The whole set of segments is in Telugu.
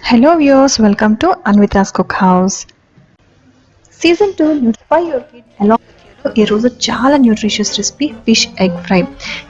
Hello viewers, welcome to Anwitas Cook House. Season 2 Nutrify Your Kid along with you ఈ రోజు చాలా nutritious recipe fish egg fry.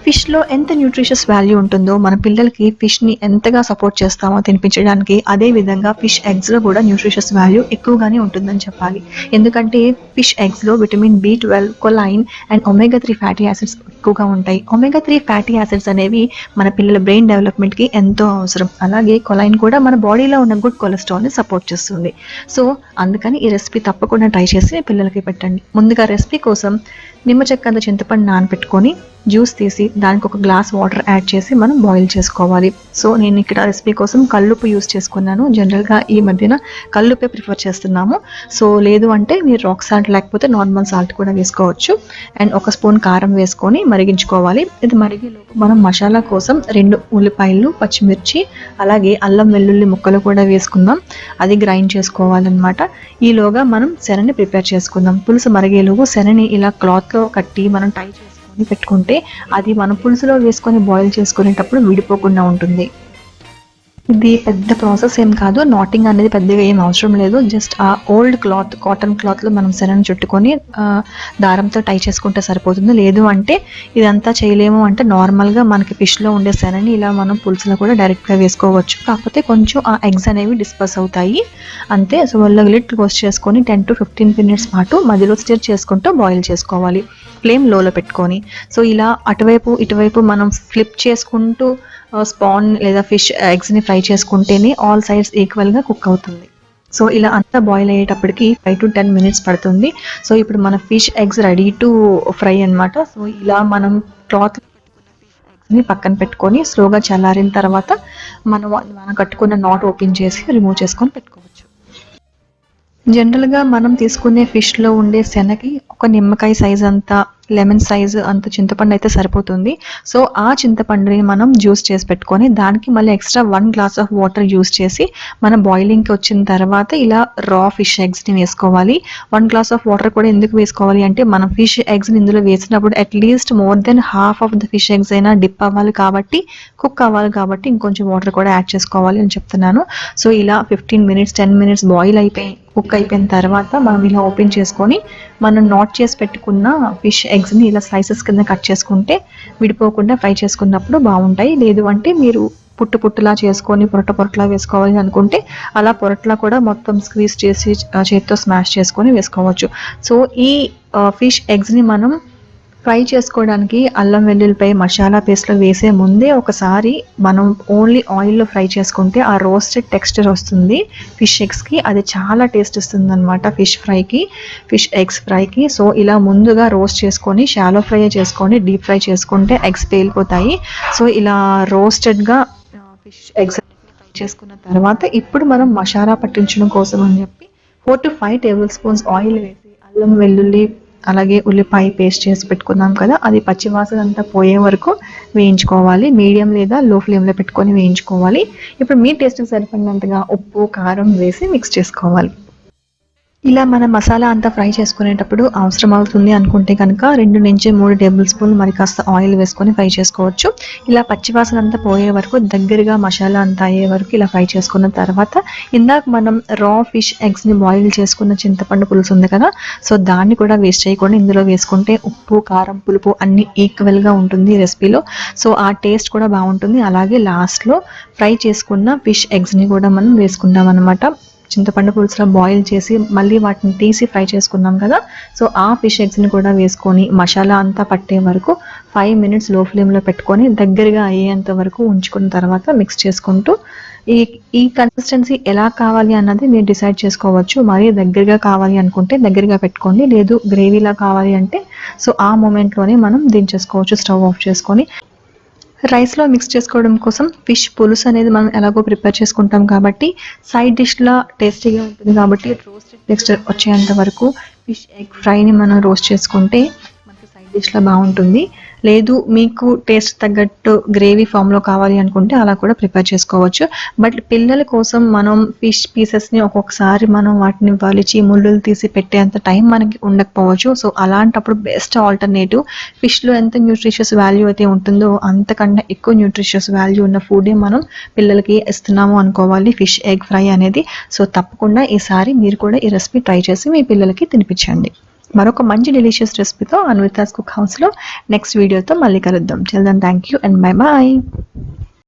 ఫిష్లో ఎంత న్యూట్రిషియస్ వాల్యూ ఉంటుందో మన పిల్లలకి ఫిష్ని ఎంతగా సపోర్ట్ చేస్తామో తినిపించడానికి అదే విధంగా ఫిష్ ఎగ్స్లో కూడా న్యూట్రిషియస్ వాల్యూ ఎక్కువగానే ఉంటుందని చెప్పాలి. ఎందుకంటే ఫిష్ ఎగ్స్లో vitamin B12, choline and omega 3 fatty acids ఎక్కువగా ఉంటాయి. ఒమేగా 3 ఫ్యాటీ యాసిడ్స్ అనేవి మన పిల్లల బ్రెయిన్ డెవలప్మెంట్కి ఎంతో అవసరం. అలాగే కొలైన్ కూడా మన బాడీలో ఉన్న గుడ్ కొలెస్ట్రాల్ని సపోర్ట్ చేస్తుంది. సో అందుకని ఈ రెసిపీ తప్పకుండా ట్రై చేసి పిల్లలకి పెట్టండి. ముందుగా రెసిపీ కోసం నిమ్మ చెక్క అంత చింతపండు నానబెట్టుకొని జ్యూస్ తీసి దానికి ఒక గ్లాస్ వాటర్ యాడ్ చేసి మనం బాయిల్ చేసుకోవాలి. సో నేను ఇక్కడ రెసిపీ కోసం కల్లుప్పు యూస్ చేసుకున్నాను. జనరల్గా ఈ మధ్యన కల్లుప్పే ప్రిఫర్ చేస్తున్నాము. సో లేదు అంటే మీరు రాక్ సాల్ట్ లేకపోతే నార్మల్ సాల్ట్ కూడా వేసుకోవచ్చు. అండ్ ఒక స్పూన్ కారం వేసుకొని మరిగించుకోవాలి. ఇది మరిగేలోపు మనం మసాలా కోసం 2 ఉల్లిపాయలు, పచ్చిమిర్చి, అలాగే అల్లం వెల్లుల్లి ముక్కలు కూడా వేసుకుందాం. అది గ్రైండ్ చేసుకోవాలన్నమాట. ఈలోగా మనం శనని ప్రిపేర్ చేసుకుందాం. పులుసు మరిగేలోపు శనని ఇలా క్లాత్లో కట్టి మనం టై చేసుకొని పెట్టుకుంటే అది మనం పులుసులో వేసుకొని బాయిల్ చేసుకునేటప్పుడు విడిపోకుండా ఉంటుంది. ఇది పెద్ద ప్రాసెస్ ఏం కాదు. నాటింగ్ అనేది పెద్దగా ఏం అవసరం లేదు. జస్ట్ ఆ ఓల్డ్ క్లాత్, కాటన్ క్లాత్లో మనం శనని చుట్టుకొని దారంతో టై చేసుకుంటే సరిపోతుంది. లేదు అంటే ఇదంతా చేయలేము అంటే నార్మల్గా మనకి ఫిష్లో ఉండే శనని ఇలా మనం పులుసులో కూడా డైరెక్ట్గా వేసుకోవచ్చు. కాకపోతే కొంచెం ఆ ఎగ్స్ అనేవి డిస్పర్స్ అవుతాయి అంతే. సో వాళ్ళ లిడ్ క్లోజ్ చేసుకొని 10 to 15 minutes పాటు మధ్యలో స్టిర్ చేసుకుంటూ బాయిల్ చేసుకోవాలి, ఫ్లేమ్ లోలో పెట్టుకొని. సో ఇలా అటువైపు ఇటువైపు మనం ఫ్లిప్ చేసుకుంటూ స్పాన్ లేదా ఫిష్ ఎగ్స్ని ఫ్రై చేసుకుంటేనే ఆల్ సైడ్స్ ఈక్వల్గా కుక్ అవుతుంది. సో ఇలా అంతా బాయిల్ అయ్యేటప్పటికి 5 to 10 minutes పడుతుంది. సో ఇప్పుడు మన fish eggs ready to fry అనమాట. సో ఇలా మనం క్లాత్ ఎగ్స్ని పక్కన పెట్టుకొని స్లోగా చల్లారిన తర్వాత మనం కట్టుకున్న నాట్ ఓపెన్ చేసి రిమూవ్ చేసుకొని పెట్టుకోవచ్చు. జనరల్గా మనం తీసుకునే ఫిష్లో ఉండే శనగకి ఒక నిమ్మకాయ సైజ్ అంతా, లెమన్ సైజు అంత చింతపండు అయితే సరిపోతుంది. సో ఆ చింతపండుని మనం జ్యూస్ చేసి పెట్టుకొని దానికి మళ్ళీ extra 1 glass of water use చేసి మనం బాయిలింగ్కి వచ్చిన తర్వాత ఇలా రా ఫిష్ ఎగ్స్ని వేసుకోవాలి. 1 glass ఆఫ్ వాటర్ కూడా ఎందుకు వేసుకోవాలి అంటే మనం ఫిష్ ఎగ్స్ని ఇందులో వేసినప్పుడు at least more than half of the fish eggs అయినా డిప్ అవ్వాలి కాబట్టి, కుక్ అవ్వాలి కాబట్టి ఇంకొంచెం వాటర్ కూడా యాడ్ చేసుకోవాలి అని చెప్తున్నాను. సో ఇలా 15 minutes 10 minutes బాయిల్ కుక్ అయిపోయిన తర్వాత మనం ఇలా ఓపెన్ చేసుకొని మనం నాట్ చేసి పెట్టుకున్న ఫిష్ ఎగ్స్ని ఇలా స్లైసెస్ కింద కట్ చేసుకుంటే విడిపోకుండా ఫ్రై చేసుకున్నప్పుడు బాగుంటాయి. లేదు అంటే మీరు పుట్టులా చేసుకొని పొరట్లా వేసుకోవాలి అనుకుంటే అలా పొరట్లా కూడా మొత్తం స్క్వీజ్ చేసి చేతితో స్మాష్ చేసుకొని వేసుకోవచ్చు. సో ఈ ఫిష్ ఎగ్స్ని మనం ఫ్రై చేసుకోవడానికి అల్లం వెల్లుల్లిపై మసాలా పేస్ట్లో వేసే ముందే ఒకసారి మనం ఓన్లీ ఆయిల్లో ఫ్రై చేసుకుంటే ఆ రోస్టెడ్ టెక్స్చర్ వస్తుంది ఫిష్ ఎగ్స్కి. అది చాలా టేస్ట్ ఇస్తుంది అనమాట ఫిష్ ఎగ్స్ ఫ్రైకి. సో ఇలా ముందుగా రోస్ట్ చేసుకొని షాలో ఫ్రై చేసుకొని డీప్ ఫ్రై చేసుకుంటే ఎగ్స్ పేలిపోతాయి. సో ఇలా రోస్టెడ్గా ఫిష్ ఎగ్స్ ఫ్రై చేసుకున్న తర్వాత ఇప్పుడు మనం మసాలా పట్టించడం కోసం అని చెప్పి 4 to 5 tablespoons ఆయిల్ వేసి అల్లం వెల్లుల్లి అలాగే ఉల్లిపాయ పేస్ట్ చేసి పెట్టుకున్నాం కదా, అది పచ్చివాసన అంతా పోయే వరకు వేయించుకోవాలి. మీడియం లేదా లో ఫ్లేమ్లో పెట్టుకొని వేయించుకోవాలి. ఇప్పుడు మీ టేస్ట్కి సరిపడినంతగా ఉప్పు, కారం వేసి మిక్స్ చేసుకోవాలి. ఇలా మన మసాలా అంతా ఫ్రై చేసుకునేటప్పుడు అవసరం అవుతుంది అనుకుంటే కనుక 2 నుంచి 3 tablespoons మరి కాస్త ఆయిల్ వేసుకొని ఫ్రై చేసుకోవచ్చు. ఇలా పచ్చివాసన అంతా పోయే వరకు దగ్గరగా మసాలా అంతా అయ్యే వరకు ఇలా ఫ్రై చేసుకున్న తర్వాత ఇందాక మనం రా ఫిష్ ఎగ్స్ని బాయిల్ చేసుకున్న చింతపండు పులుసు ఉంది కదా, సో దాన్ని కూడా వేస్ట్ చేయకుండా ఇందులో వేసుకుంటే ఉప్పు, కారం, పులుపు అన్నీ ఈక్వల్గా ఉంటుంది రెసిపీలో. సో ఆ టేస్ట్ కూడా బాగుంటుంది. అలాగే లాస్ట్లో ఫ్రై చేసుకున్న ఫిష్ ఎగ్స్ని కూడా మనం వేసుకుంటాం అనమాట. చింతపండు పులుసులో బాయిల్ చేసి మళ్ళీ వాటిని తీసి ఫ్రై చేసుకున్నాం కదా, సో ఆ ఫిష్ ఎగ్స్ని కూడా వేసుకొని మసాలా అంతా పట్టే వరకు 5 minutes లో ఫ్లేమ్లో పెట్టుకొని దగ్గరగా అయ్యేంత వరకు ఉంచుకున్న తర్వాత మిక్స్ చేసుకుంటూ ఈ కన్సిస్టెన్సీ ఎలా కావాలి అన్నది మీరు డిసైడ్ చేసుకోవచ్చు. మరీ దగ్గరగా కావాలి అనుకుంటే దగ్గరగా పెట్టుకోండి, లేదు గ్రేవీలా కావాలి అంటే సో ఆ మూమెంట్లోనే మనం దించేసుకోవచ్చు స్టవ్ ఆఫ్ చేసుకొని. రైస్లో మిక్స్ చేసుకోవడం కోసం ఫిష్ పులుసు అనేది మనం ఎలాగో ప్రిపేర్ చేసుకుంటాం కాబట్టి సైడ్ డిష్లా టేస్టీగా ఉంటుంది కాబట్టి రోస్టెడ్ టెక్స్చర్ వచ్చేంత వరకు ఫిష్ ఎగ్ ఫ్రైని మనం రోస్ట్ చేసుకుంటే మనకి సైడ్ డిష్‌లో బావుంటుంది. లేదు మీకు టేస్ట్ తగ్గట్టు గ్రేవీ ఫామ్‌లో కావాలి అనుకుంటే అలా కూడా ప్రిపేర్ చేసుకోవచ్చు. బట్ పిల్లల కోసం మనం ఫిష్ పీసెస్‌ని ఒక్కొక్కసారి మనం వాటిని వలిచి ముల్లులు తీసి పెట్టేంత టైం మనకి ఉండకపోవచ్చు. సో, అలాంటప్పుడు బెస్ట్ ఆల్టర్‌నేటివ్ ఫిష్‌లో ఎంత న్యూట్రిషియస్ వాల్యూ అయితే ఉంటుందో అంతకన్నా ఎక్కువ న్యూట్రిషియస్ వాల్యూ ఉన్న ఫుడే మనం పిల్లలకి ఇస్తున్నాము అనుకోవాలి ఫిష్ ఎగ్ ఫ్రై అనేది. సో, తప్పకుండా ఈసారి మీరు కూడా ఈ రెసిపీ ట్రై చేసి మీ పిల్లలకి తినిపించండి. మరొక మంచి డెలిషియస్ రెసిపీతో అన్వితాస్ కుక్ హౌస్‌లో నెక్స్ట్ వీడియోతో మళ్ళీ కలుద్దాం. Till then thank you and bye by.